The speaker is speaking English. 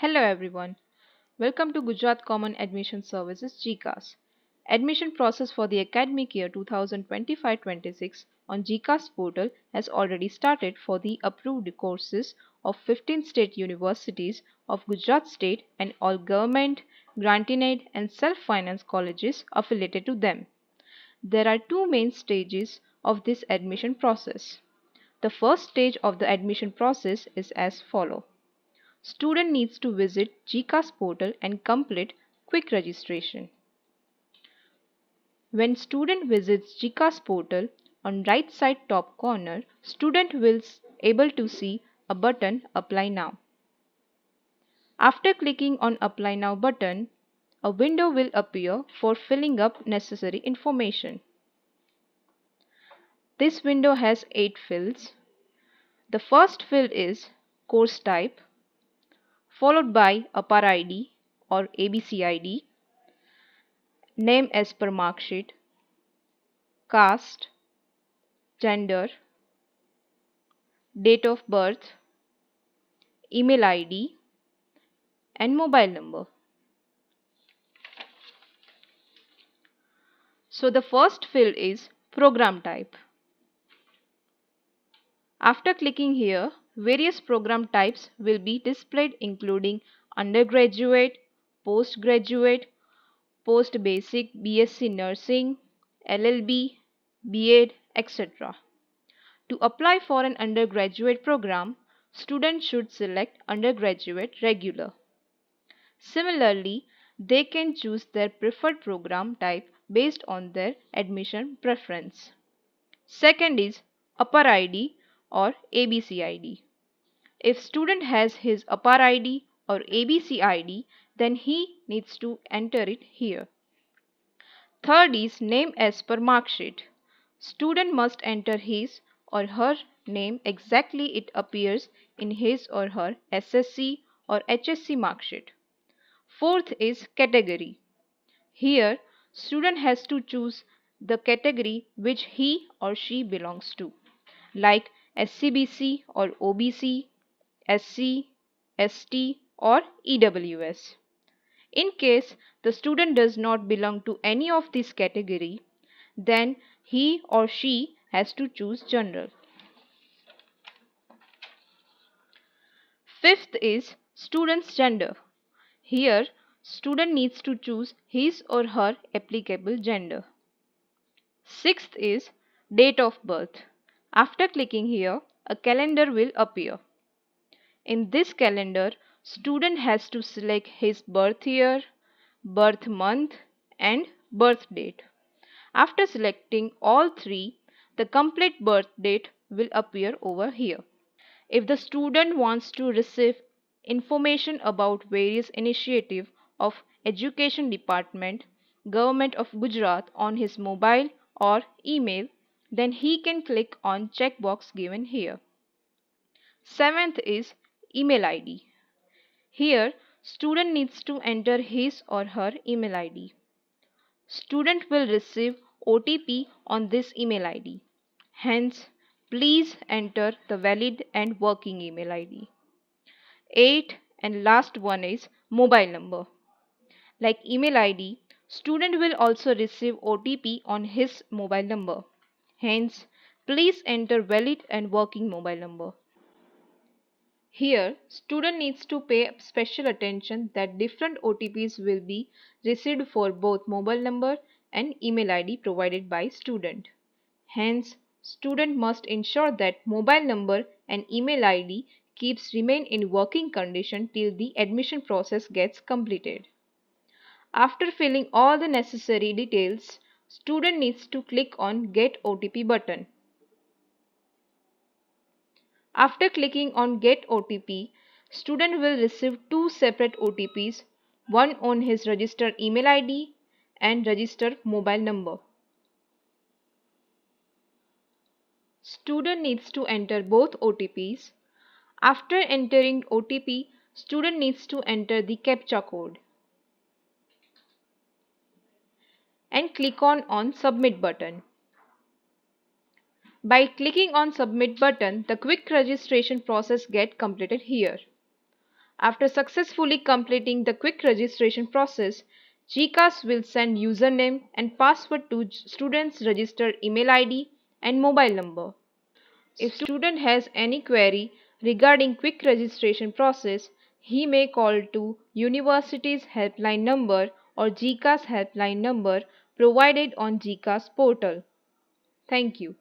Hello everyone. Welcome to Gujarat Common Admission Services GCAS. Admission process for the academic year 2025-26 on GCAS portal has already started for the approved courses of 15 state universities of Gujarat state and all government, grant-in-aid and self-finance colleges affiliated to them. There are two main stages of this admission process. The first stage of the admission process is as follows. Student needs to visit GCAS portal and complete quick registration. When student visits GCAS portal, on right side top corner, student will able to see a button Apply Now. After clicking on Apply Now button, a window will appear for filling up necessary information. This window has 8 fields. The first field is course type, followed by APAR ID or ABC ID, name as per mark sheet, caste, gender, date of birth, email ID, and mobile number. So the first field is program type. After clicking here, various program types will be displayed including undergraduate, postgraduate, post-basic BSc Nursing, LLB, B.Ed, etc. To apply for an undergraduate program, students should select undergraduate regular. Similarly, they can choose their preferred program type based on their admission preference. Second is APAR ID or ABC ID. If student has his APAR ID or ABC ID, then he needs to enter it here. Third is name as per mark sheet. Student must enter his or her name exactly it appears in his or her SSC or HSC mark sheet. Fourth is category. Here, student has to choose the category which he or she belongs to, like SCBC or OBC, SC, ST or EWS. In case the student does not belong to any of these category, then he or she has to choose general. Fifth is student's gender. Here, student needs to choose his or her applicable gender. Sixth is date of birth. After clicking here, a calendar will appear. In this calendar, student has to select his birth year, birth month and birth date. After selecting all three, the complete birth date will appear over here. If the student wants to receive information about various initiatives of Education Department, Government of Gujarat on his mobile or email, then he can click on checkbox given here. Seventh is email ID. Here, student needs to enter his or her email ID. Student will receive OTP on this email ID. Hence, please enter the valid and working email ID. 8 and last one is mobile number. Like email ID, student will also receive OTP on his mobile number. Hence, please enter valid and working mobile number. Here, student needs to pay special attention that different OTPs will be received for both mobile number and email ID provided by student. Hence, student must ensure that mobile number and email ID remain in working condition till the admission process gets completed. After filling all the necessary details, student needs to click on Get OTP button. After clicking on Get OTP, student will receive two separate OTPs, one on his registered email ID and registered mobile number. Student needs to enter both OTPs. After entering OTP, student needs to enter the CAPTCHA code and click on Submit button. By clicking on Submit button, the quick registration process gets completed here. After successfully completing the quick registration process, GCAS will send username and password to student's registered email ID and mobile number. If student has any query regarding quick registration process, he may call to university's helpline number or GCAS helpline number provided on GCAS portal. Thank you.